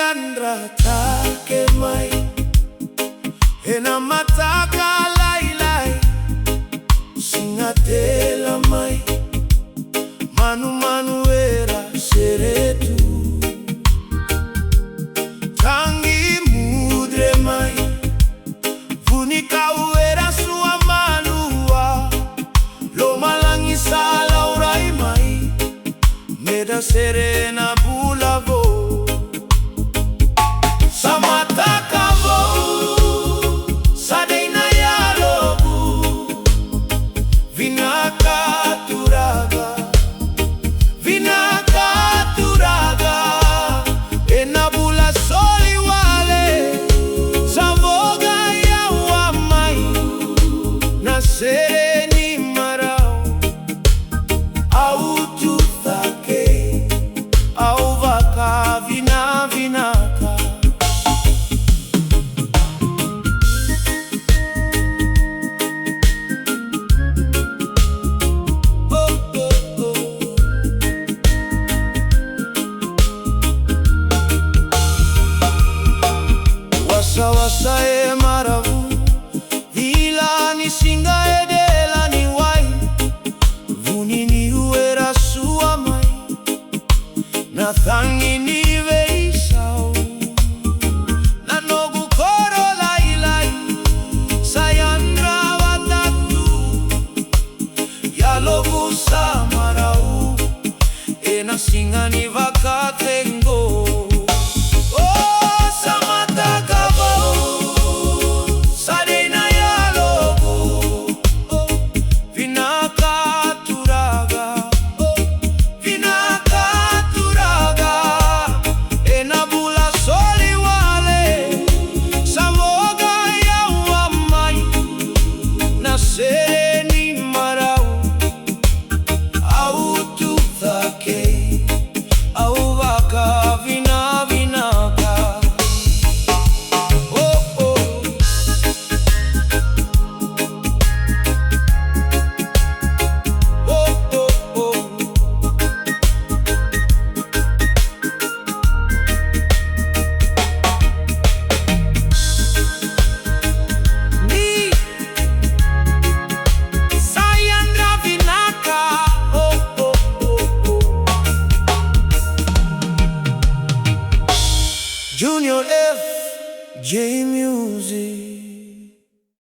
YADRA CAKE MAI ena mataka lailai singatela mai manu era seretu tangi mudre mai vunika uera sua malua lo malangi sala urai mai meda serena bulavo samataka vo sadeina yalobu vinaka turaga enabula soli wale savoga ya wamai na sereni marao au tuthake au vaka vinaka wasa e maravu ila ni singa edela ni wai vunini uera sua mai na thangi ni veisau na nogu koro lailai sayandra watatu ya logu samarau ena singa ni vakatengo JnrFj music.